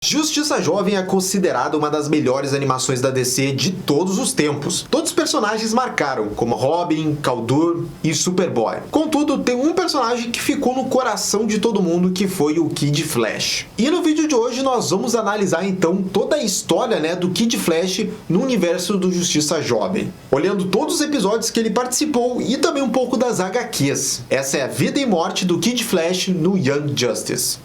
Justiça Jovem é considerada uma das melhores animações da DC de todos os tempos. Todos os personagens marcaram, como Robin, Kaldur e Superboy. Contudo, tem um personagem que ficou no coração de todo mundo, que foi o Kid Flash. E no vídeo de hoje nós vamos analisar então toda a história do Kid Flash no universo do Justiça Jovem, olhando todos os episódios que ele participou e também um pouco das HQs. Essa é a vida e morte do Kid Flash no Young Justice.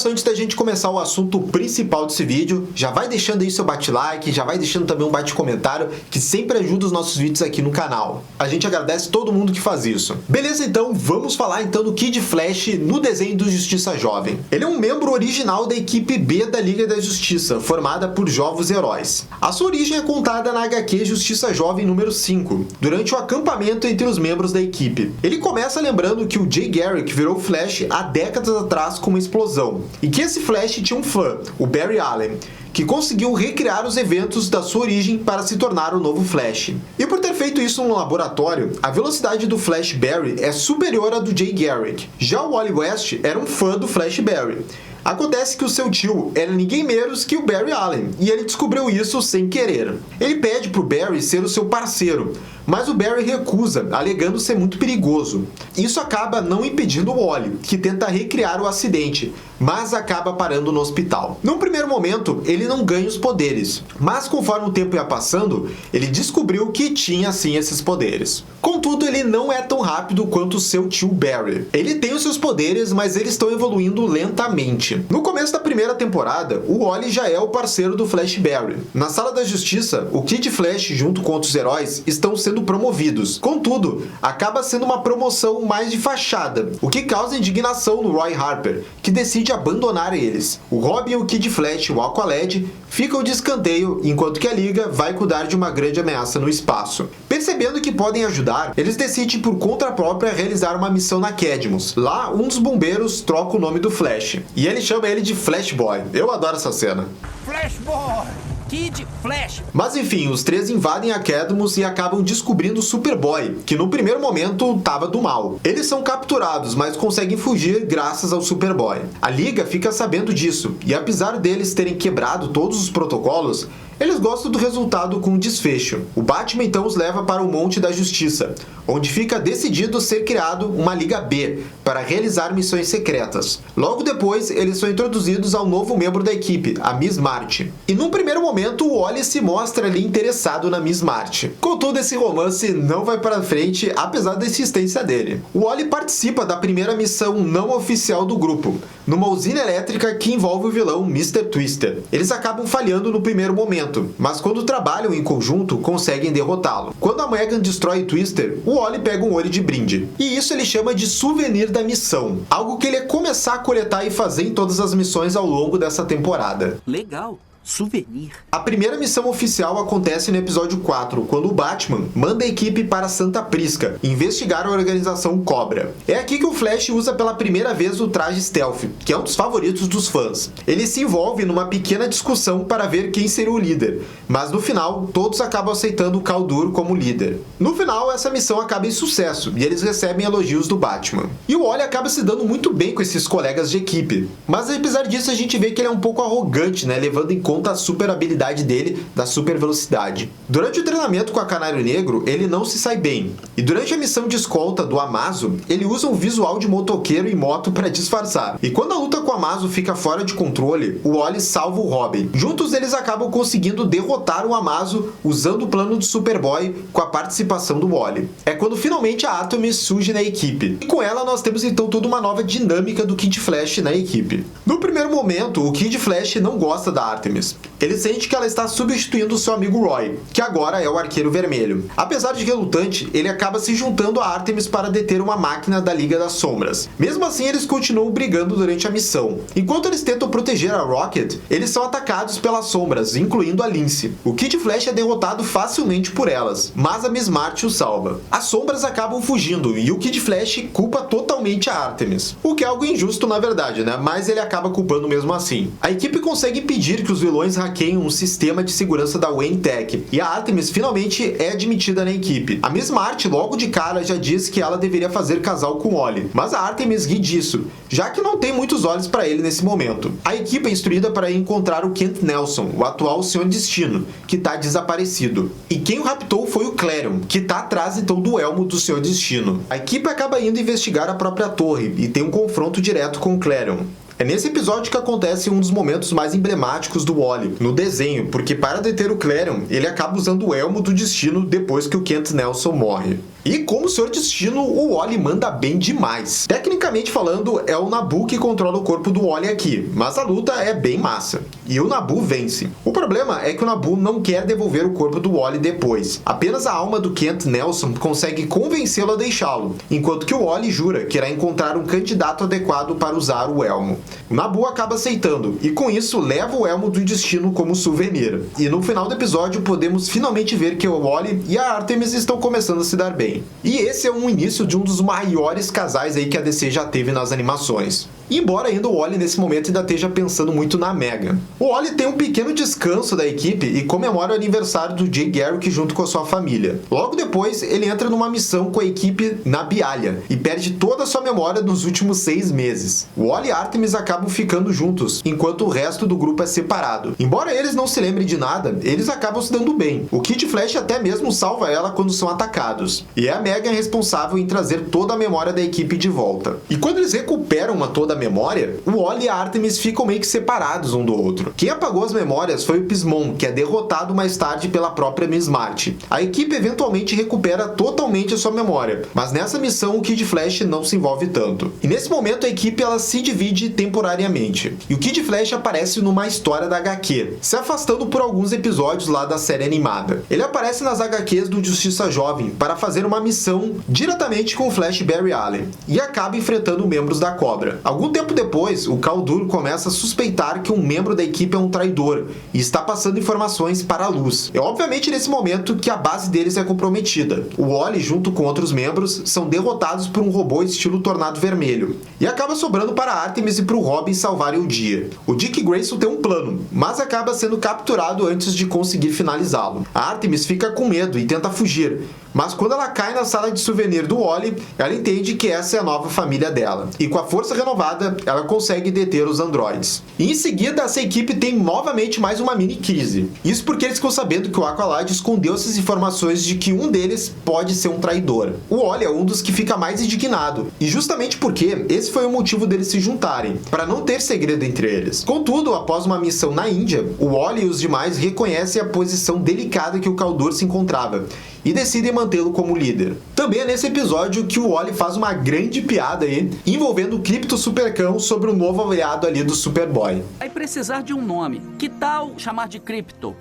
Só antes da gente começar o assunto principal desse vídeo, já vai deixando aí seu bate-like, já vai deixando também um bate-comentário, que sempre ajuda os nossos vídeos aqui no canal. A gente agradece todo mundo que faz isso. Beleza, então vamos falar então do Kid Flash no desenho do Justiça Jovem. Ele é um membro original da equipe B da Liga da Justiça, formada por jovens heróis. A sua origem é contada na HQ Justiça Jovem número 5, durante o acampamento entre os membros da equipe. Ele começa lembrando que o Jay Garrick virou Flash há décadas atrás com uma explosão, e que esse Flash tinha um fã, o Barry Allen, que conseguiu recriar os eventos da sua origem para se tornar o novo Flash. E por ter feito isso no laboratório, a velocidade do Flash Barry é superior à do Jay Garrick. Já o Wally West era um fã do Flash Barry. Acontece que o seu tio era ninguém menos que o Barry Allen, e ele descobriu isso sem querer. Ele pede para o Barry ser o seu parceiro, mas o Barry recusa, alegando ser muito perigoso. Isso acaba não impedindo o Wally, que tenta recriar o acidente, mas acaba parando no hospital. Num primeiro momento, ele não ganha os poderes, mas conforme o tempo ia passando, ele descobriu que tinha sim esses poderes. Contudo, ele não é tão rápido quanto o seu tio Barry. Ele tem os seus poderes, mas eles estão evoluindo lentamente. No começo da primeira temporada, o Wally já é o parceiro do Flash Barry. Na Sala da Justiça, o Kid Flash, junto com outros heróis, estão sendo promovidos. Contudo, acaba sendo uma promoção mais de fachada, o que causa indignação no Roy Harper, que decide abandonar eles. O Robin, o Kid Flash e o Aqualad ficam de escanteio, enquanto que a Liga vai cuidar de uma grande ameaça no espaço. Percebendo que podem ajudar, eles decidem por conta própria realizar uma missão na Cadmus. Lá, um dos bombeiros troca o nome do Flash, e ele chama ele de Flash Boy. Eu adoro essa cena. Flash Boy! Kid Flash! Mas enfim, os três invadem a Cadmus e acabam descobrindo o Superboy, que no primeiro momento estava do mal. Eles são capturados, mas conseguem fugir graças ao Superboy. A Liga fica sabendo disso, e apesar deles terem quebrado todos os protocolos, eles gostam do resultado com o desfecho. O Batman então os leva para o Monte da Justiça, onde fica decidido ser criado uma Liga B para realizar missões secretas. Logo depois, eles são introduzidos ao novo membro da equipe, a Miss Marty. E num primeiro momento, o Wally se mostra ali interessado na Miss Marty. Contudo, esse romance não vai para frente, apesar da insistência dele. O Wally participa da primeira missão não oficial do grupo, numa usina elétrica que envolve o vilão Mr. Twister. Eles acabam falhando no primeiro momento, mas quando trabalham em conjunto, conseguem derrotá-lo. Quando a Megan destrói Twister, o Wally pega um olho de brinde. E isso ele chama de souvenir da missão, algo que ele ia começar a coletar e fazer em todas as missões ao longo dessa temporada. Legal. Souvenir. A primeira missão oficial acontece no episódio 4, quando o Batman manda a equipe para Santa Prisca investigar a organização Cobra. É aqui que o Flash usa pela primeira vez o traje stealth, que é um dos favoritos dos fãs. Ele se envolve numa pequena discussão para ver quem seria o líder, mas no final todos acabam aceitando o Kaldur como líder. No final, essa missão acaba em sucesso e eles recebem elogios do Batman. E o Wally acaba se dando muito bem com esses colegas de equipe, mas apesar disso a gente vê que ele é um pouco arrogante, levando em conta a super habilidade dele da super velocidade. Durante o treinamento com a Canário Negro, ele não se sai bem. E durante a missão de escolta do Amazo, ele usa um visual de motoqueiro e moto para disfarçar. E quando a luta com o Amazo fica fora de controle, o Wally salva o Robin. Juntos eles acabam conseguindo derrotar o Amazo usando o plano do Superboy com a participação do Wally. É quando finalmente a Atom surge na equipe. E com ela nós temos então toda uma nova dinâmica do Kid Flash na equipe. No primeiro momento, o Kid Flash não gosta da Artemis. Ele sente que ela está substituindo seu amigo Roy, que agora é o Arqueiro Vermelho. Apesar de relutante, ele acaba se juntando a Artemis para deter uma máquina da Liga das Sombras. Mesmo assim, eles continuam brigando durante a missão. Enquanto eles tentam proteger a Rocket, eles são atacados pelas sombras, incluindo a Lince. O Kid Flash é derrotado facilmente por elas, mas a Miss Marty o salva. As sombras acabam fugindo e o Kid Flash culpa totalmente a Artemis. O que é algo injusto na verdade, mas ele acaba culpando mesmo assim. A equipe consegue impedir que os vilões hackeiam um sistema de segurança da Wayne Tech e a Artemis finalmente é admitida na equipe. A Miss March logo de cara já diz que ela deveria fazer casal com Wally, mas a Artemis ri disso, já que não tem muitos olhos para ele nesse momento. A equipe é instruída para encontrar o Kent Nelson, o atual Senhor Destino, que está desaparecido. E quem o raptou foi o Clarion, que está atrás então do elmo do Senhor Destino. A equipe acaba indo investigar a própria torre e tem um confronto direto com o Clarion. É nesse episódio que acontece um dos momentos mais emblemáticos do Wally, no desenho, porque para deter o Clarion, ele acaba usando o elmo do Destino depois que o Kent Nelson morre. E como Senhor Destino, o Wally manda bem demais. Tecnicamente falando, é o Nabu que controla o corpo do Wally aqui, mas a luta é bem massa. E o Nabu vence. O problema é que o Nabu não quer devolver o corpo do Wally depois. Apenas a alma do Kent Nelson consegue convencê-lo a deixá-lo, enquanto que o Wally jura que irá encontrar um candidato adequado para usar o elmo. O Nabu acaba aceitando, e com isso leva o elmo do Destino como souvenir. E no final do episódio podemos finalmente ver que o Wally e a Artemis estão começando a se dar bem. E esse é um início de um dos maiores casais aí que a DC já teve nas animações. Embora ainda o Wally nesse momento ainda esteja pensando muito na Megan. O Wally tem um pequeno descanso da equipe e comemora o aniversário do Jay Garrick junto com a sua família. Logo depois, ele entra numa missão com a equipe na Bialha e perde toda a sua memória nos últimos 6 meses. O Wally e Artemis acabam ficando juntos, enquanto o resto do grupo é separado. Embora eles não se lembrem de nada, eles acabam se dando bem. O Kid Flash até mesmo salva ela quando são atacados. E é a Megan responsável em trazer toda a memória da equipe de volta. E quando eles recuperam toda a memória, o Wally e a Artemis ficam meio que separados um do outro. Quem apagou as memórias foi o Pismon, que é derrotado mais tarde pela própria Miss March. A equipe eventualmente recupera totalmente a sua memória, mas nessa missão o Kid Flash não se envolve tanto. E nesse momento a equipe ela se divide temporariamente. E o Kid Flash aparece numa história da HQ, se afastando por alguns episódios lá da série animada. Ele aparece nas HQs do Justiça Jovem para fazer uma missão diretamente com o Flash Barry Allen e acaba enfrentando membros da Cobra. Algum tempo depois, o Khal-Dur começa a suspeitar que um membro da equipe é um traidor e está passando informações para a luz. É obviamente nesse momento que a base deles é comprometida. O Wally, junto com outros membros, são derrotados por um robô estilo Tornado Vermelho. E acaba sobrando para Artemis e para o Robin salvarem o dia. O Dick Grayson tem um plano, mas acaba sendo capturado antes de conseguir finalizá-lo. A Artemis fica com medo e tenta fugir, mas quando ela cai na sala de souvenir do Wally, ela entende que essa é a nova família dela. E com a força renovada, ela consegue deter os androides. E em seguida, essa equipe tem novamente mais uma mini crise. Isso porque eles ficam sabendo que o Aqualad escondeu essas informações de que um deles pode ser um traidor. O Wally é um dos que fica mais indignado. E justamente porque esse foi o motivo deles se juntarem, para não ter segredo entre eles. Contudo, após uma missão na Índia, o Wally e os demais reconhecem a posição delicada que o Khal-Dur se encontrava e decidem mantê-lo como líder. Também é nesse episódio que o Wally faz uma grande piada aí, envolvendo o Crypto Supercão sobre o novo aliado ali do Superboy. Vai precisar de um nome. Que tal chamar de Crypto?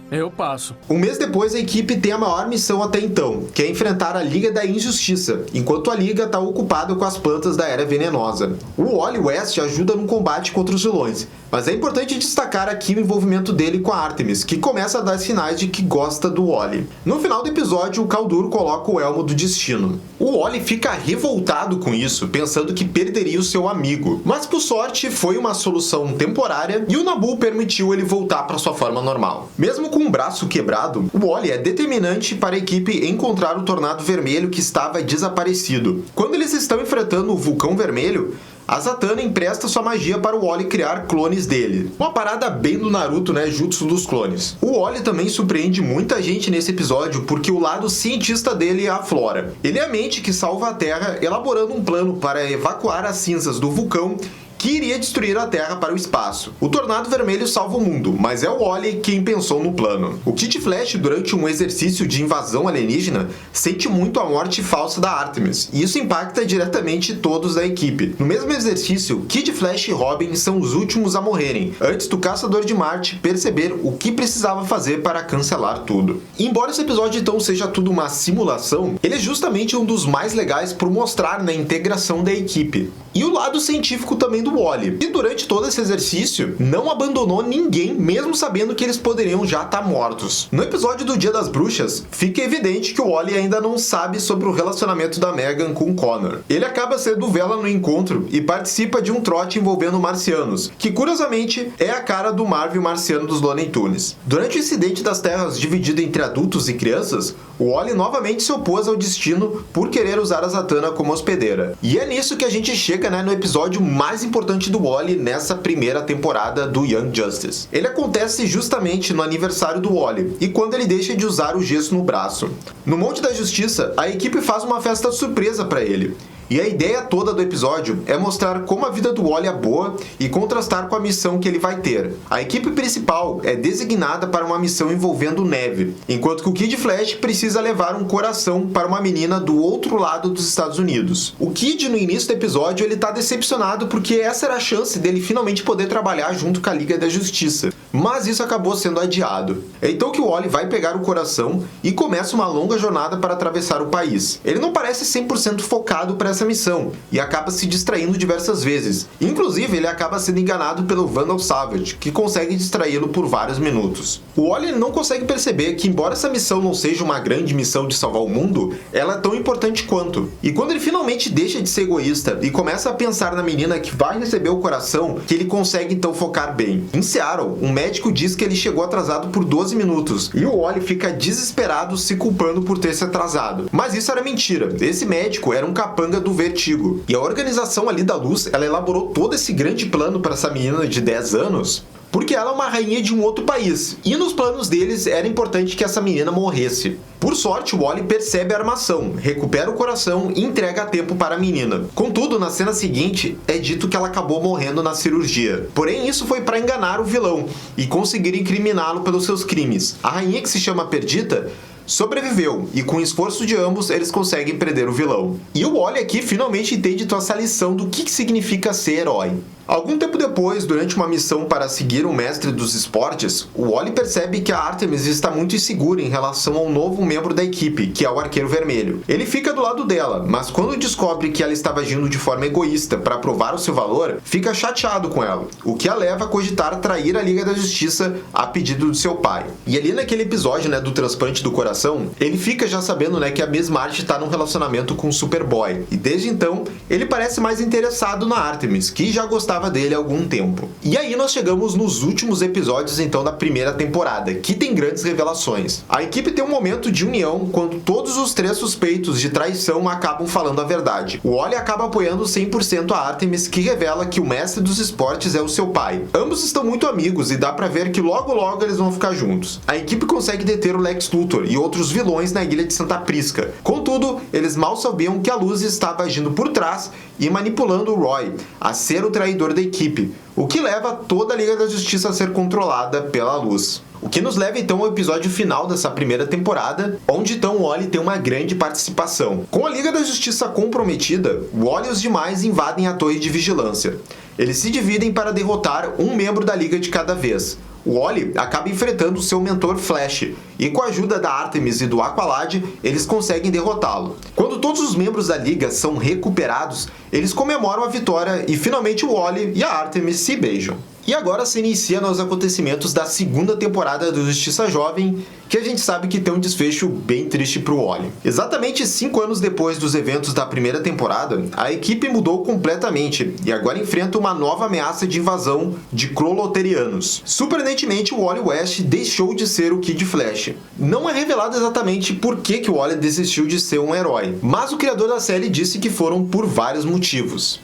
Eu passo. Um mês depois, a equipe tem a maior missão até então, que é enfrentar a Liga da Injustiça, enquanto a Liga está ocupada com as plantas da Era Venenosa. O Wally West ajuda no combate contra os vilões, mas é importante destacar aqui o envolvimento dele com a Artemis, que começa a dar sinais de que gosta do Wally. No final do episódio, o Khal-Dur coloca o Elmo do Destino. O Wally fica revoltado com isso, pensando que perderia o seu amigo, mas por sorte foi uma solução temporária e o Nabu permitiu ele voltar para sua forma normal. Mesmo com um braço quebrado, o Wally é determinante para a equipe encontrar o Tornado Vermelho que estava desaparecido. Quando eles estão enfrentando o Vulcão Vermelho, a Zatanna empresta sua magia para o Wally criar clones dele. Uma parada bem do Naruto, né? Jutsu dos clones. O Wally também surpreende muita gente nesse episódio porque o lado cientista dele é a Flora. Ele é a mente que salva a Terra elaborando um plano para evacuar as cinzas do vulcão que iria destruir a Terra para o espaço. O Tornado Vermelho salva o mundo, mas é o Wally quem pensou no plano. O Kid Flash, durante um exercício de invasão alienígena, sente muito a morte falsa da Artemis, e isso impacta diretamente todos da equipe. No mesmo exercício, Kid Flash e Robin são os últimos a morrerem, antes do Caçador de Marte perceber o que precisava fazer para cancelar tudo. Embora esse episódio então seja tudo uma simulação, ele é justamente um dos mais legais por mostrar a integração da equipe. E o lado científico também do do Wally, e durante todo esse exercício não abandonou ninguém, mesmo sabendo que eles poderiam já estar mortos. No episódio do Dia das Bruxas, fica evidente que o Wally ainda não sabe sobre o relacionamento da Megan com o Connor. Ele acaba sendo vela no encontro e participa de um trote envolvendo marcianos, que curiosamente é a cara do Marvel marciano dos Looney Tunes. Durante o incidente das terras dividido entre adultos e crianças, o Wally novamente se opôs ao destino por querer usar a Zatanna como hospedeira. E é nisso que a gente chega, no episódio mais importante do Wally nessa primeira temporada do Young Justice. Ele acontece justamente no aniversário do Wally, e quando ele deixa de usar o gesso no braço. No Monte da Justiça, a equipe faz uma festa surpresa para ele. E a ideia toda do episódio é mostrar como a vida do Wally é boa e contrastar com a missão que ele vai ter. A equipe principal é designada para uma missão envolvendo neve, enquanto que o Kid Flash precisa levar um coração para uma menina do outro lado dos Estados Unidos. O Kid, no início do episódio, ele tá decepcionado porque essa era a chance dele finalmente poder trabalhar junto com a Liga da Justiça. Mas isso acabou sendo adiado. É então que o Wally vai pegar o coração e começa uma longa jornada para atravessar o país. Ele não parece 100% focado para essa missão e acaba se distraindo diversas vezes. Inclusive, ele acaba sendo enganado pelo Vandal Savage, que consegue distraí-lo por vários minutos. O Wally não consegue perceber que, embora essa missão não seja uma grande missão de salvar o mundo, ela é tão importante quanto. E quando ele finalmente deixa de ser egoísta e começa a pensar na menina que vai receber o coração, que ele consegue então focar bem. Em Seattle, um médico diz que ele chegou atrasado por 12 minutos e o Wally fica desesperado se culpando por ter se atrasado. Mas isso era mentira. Esse médico era um capanga do Vertigo. E a organização ali da Luz, ela elaborou todo esse grande plano para essa menina de 10 anos, porque ela é uma rainha de um outro país, e nos planos deles era importante que essa menina morresse. Por sorte, o Wally percebe a armação, recupera o coração e entrega a tempo para a menina. Contudo, na cena seguinte, é dito que ela acabou morrendo na cirurgia. Porém, isso foi para enganar o vilão e conseguir incriminá-lo pelos seus crimes. A rainha, que se chama Perdita, sobreviveu, e com o esforço de ambos, eles conseguem prender o vilão. E o Wally aqui finalmente entende toda essa lição do que significa ser herói. Algum tempo depois, durante uma missão para seguir o mestre dos esportes, o Wally percebe que a Artemis está muito insegura em relação ao novo membro da equipe, que é o Arqueiro Vermelho. Ele fica do lado dela, mas quando descobre que ela estava agindo de forma egoísta para provar o seu valor, fica chateado com ela, o que a leva a cogitar trair a Liga da Justiça a pedido de seu pai. E ali naquele episódio, do transplante do coração, ele fica já sabendo, que a Miss March está num relacionamento com o Superboy, e desde então, ele parece mais interessado na Artemis, que já gostava dele há algum tempo. E aí nós chegamos nos últimos episódios então da primeira temporada, que tem grandes revelações. A equipe tem um momento de união quando todos os 3 suspeitos de traição acabam falando a verdade. O Wally acaba apoiando 100% a Artemis, que revela que o mestre dos esportes é o seu pai. Ambos estão muito amigos e dá pra ver que logo logo eles vão ficar juntos. A equipe consegue deter o Lex Luthor e outros vilões na ilha de Santa Prisca. Contudo, eles mal sabiam que a Luz estava agindo por trás e manipulando o Roy a ser o traidor da equipe, o que leva toda a Liga da Justiça a ser controlada pela Luz. O que nos leva então ao episódio final dessa primeira temporada, onde então o Wally tem uma grande participação. Com a Liga da Justiça comprometida, o Wally e os demais invadem a torre de vigilância. Eles se dividem para derrotar um membro da Liga de cada vez. O Wally acaba enfrentando o seu mentor Flash, e com a ajuda da Artemis e do Aqualad, eles conseguem derrotá-lo. Quando todos os membros da Liga são recuperados, eles comemoram a vitória e finalmente o Wally e a Artemis se beijam. E agora se inicia nos acontecimentos da segunda temporada do Justiça Jovem, que a gente sabe que tem um desfecho bem triste pro Wally. Exatamente 5 anos depois dos eventos da primeira temporada, a equipe mudou completamente e agora enfrenta uma nova ameaça de invasão de Cloloterianos. Surpreendentemente, o Wally West deixou de ser o Kid Flash. Não é revelado exatamente por que o Wally desistiu de ser um herói, mas o criador da série disse que foram por vários motivos.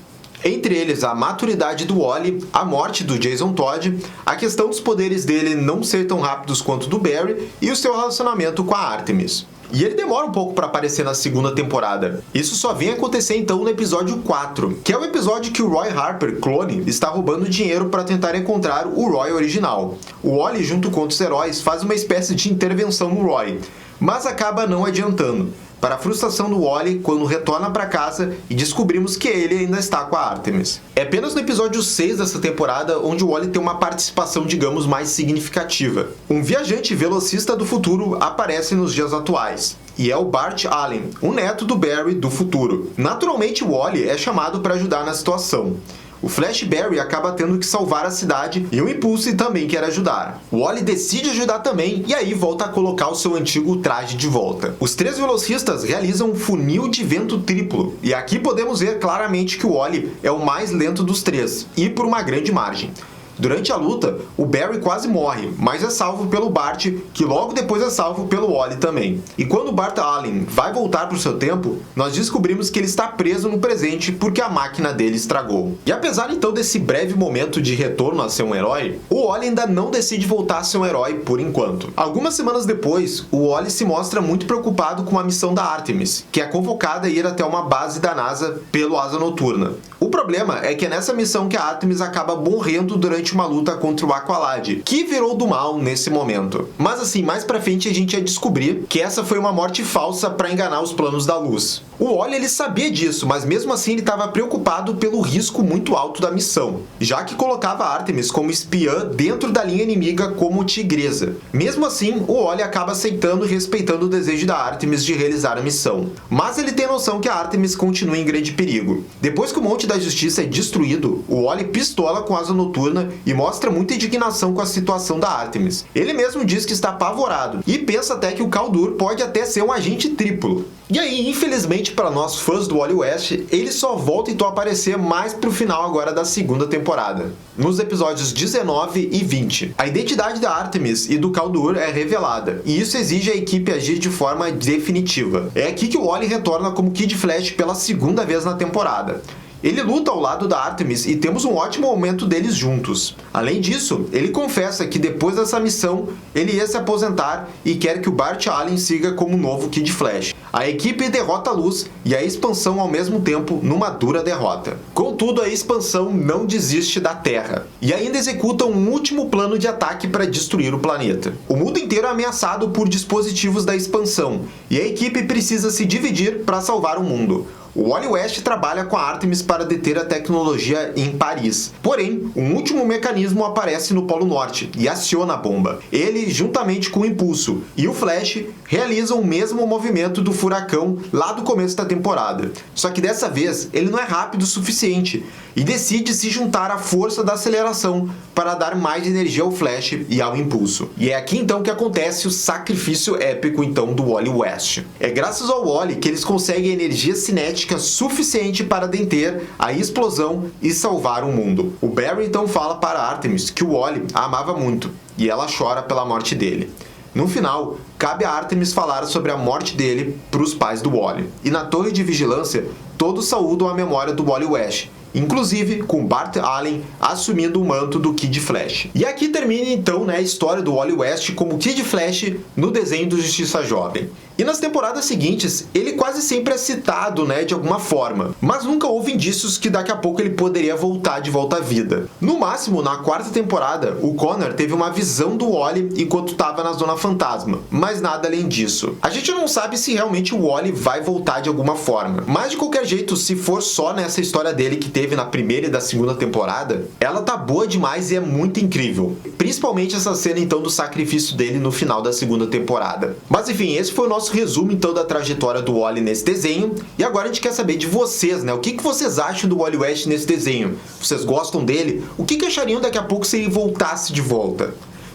Entre eles, a maturidade do Wally, a morte do Jason Todd, a questão dos poderes dele não ser tão rápidos quanto do Barry e o seu relacionamento com a Artemis. E ele demora um pouco para aparecer na segunda temporada. Isso só vem acontecer então no episódio 4, que é o episódio que o Roy Harper, clone, está roubando dinheiro para tentar encontrar o Roy original. O Wally, junto com outros heróis, faz uma espécie de intervenção no Roy, mas acaba não adiantando, para a frustração do Wally quando retorna para casa e descobrimos que ele ainda está com a Artemis. É apenas no episódio 6 dessa temporada onde o Wally tem uma participação, digamos, mais significativa. Um viajante velocista do futuro aparece nos dias atuais, e é o Bart Allen, o neto do Barry do futuro. Naturalmente, o Wally é chamado para ajudar na situação. O Flash e Barry acaba tendo que salvar a cidade e o Impulse também quer ajudar. O Wally decide ajudar também e aí volta a colocar o seu antigo traje de volta. Os três velocistas realizam um funil de vento triplo e aqui podemos ver claramente que o Wally é o mais lento dos três e por uma grande margem. Durante a luta, o Barry quase morre, mas é salvo pelo Bart, que logo depois é salvo pelo Wally também. E quando o Bart Allen vai voltar para o seu tempo, nós descobrimos que ele está preso no presente porque a máquina dele estragou. E apesar então desse breve momento de retorno a ser um herói, o Wally ainda não decide voltar a ser um herói por enquanto. Algumas semanas depois, o Wally se mostra muito preocupado com a missão da Artemis, que é convocada a ir até uma base da NASA pelo Asa Noturna. O problema é que é nessa missão que a Artemis acaba morrendo durante uma luta contra o Aqualad, que virou do mal nesse momento. Mas assim, mais pra frente a gente ia descobrir que essa foi uma morte falsa para enganar os planos da luz. O Wally ele sabia disso, mas mesmo assim ele estava preocupado pelo risco muito alto da missão, já que colocava a Artemis como espiã dentro da linha inimiga como tigresa. Mesmo assim, o Wally acaba aceitando e respeitando o desejo da Artemis de realizar a missão. Mas ele tem noção que a Artemis continua em grande perigo. Depois que o Monte da Justiça é destruído, o Wally pistola com a Asa Noturna e mostra muita indignação com a situação da Artemis. Ele mesmo diz que está apavorado e pensa até que o Kal-Dur pode até ser um agente triplo. E aí, infelizmente para nós fãs do Wally West, ele só volta então a aparecer mais pro final agora da segunda temporada, nos episódios 19 e 20. A identidade da Artemis e do Kal-Dur é revelada, e isso exige a equipe agir de forma definitiva. É aqui que o Wally retorna como Kid Flash pela segunda vez na temporada. Ele luta ao lado da Artemis e temos um ótimo momento deles juntos. Além disso, ele confessa que depois dessa missão, ele ia se aposentar e quer que o Bart Allen siga como novo Kid Flash. A equipe derrota a Luz e a expansão ao mesmo tempo numa dura derrota. Contudo, a expansão não desiste da Terra e ainda executa um último plano de ataque para destruir o planeta. O mundo inteiro é ameaçado por dispositivos da expansão e a equipe precisa se dividir para salvar o mundo. O Wally West trabalha com a Artemis para deter a tecnologia em Paris. Porém, um último mecanismo aparece no Polo Norte e aciona a bomba. Ele, juntamente com o Impulso e o Flash, realizam o mesmo movimento do Furacão lá do começo da temporada. Só que dessa vez, ele não é rápido o suficiente e decide se juntar à força da aceleração para dar mais energia ao Flash e ao Impulso. E é aqui então que acontece o sacrifício épico então do Wally West. É graças ao Wally que eles conseguem energia cinética suficiente para deter a explosão e salvar o mundo. O Barry então fala para Artemis que o Wally a amava muito e ela chora pela morte dele. No final, cabe a Artemis falar sobre a morte dele para os pais do Wally. E na torre de vigilância, todos saúdam a memória do Wally West, inclusive com Bart Allen assumindo o manto do Kid Flash. E aqui termina então a história do Wally West como Kid Flash no desenho do Justiça Jovem. E nas temporadas seguintes, ele quase sempre é citado, de alguma forma, mas nunca houve indícios que daqui a pouco ele poderia voltar de volta à vida. No máximo, na quarta temporada, o Connor teve uma visão do Wally enquanto estava na Zona Fantasma, mas nada além disso. A gente não sabe se realmente o Wally vai voltar de alguma forma, mas de qualquer jeito, se for só nessa história dele que teve na primeira e da segunda temporada, ela tá boa demais e é muito incrível. Principalmente essa cena então do sacrifício dele no final da segunda temporada. Mas enfim, esse foi o nosso resumo então da trajetória do Wally nesse desenho. E agora a gente quer saber de vocês, O que vocês acham do Wally West nesse desenho? Vocês gostam dele? O que achariam daqui a pouco se ele voltasse de volta?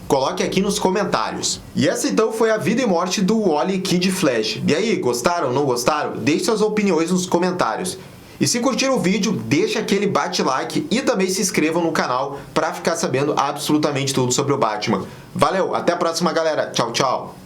Coloque aqui nos comentários. E essa então foi a vida e morte do Wally Kid Flash. E aí, gostaram, não gostaram? Deixe suas opiniões nos comentários. E se curtiram o vídeo, deixa aquele bate-like e também se inscrevam no canal para ficar sabendo absolutamente tudo sobre o Batman. Valeu, até a próxima galera, tchau, tchau!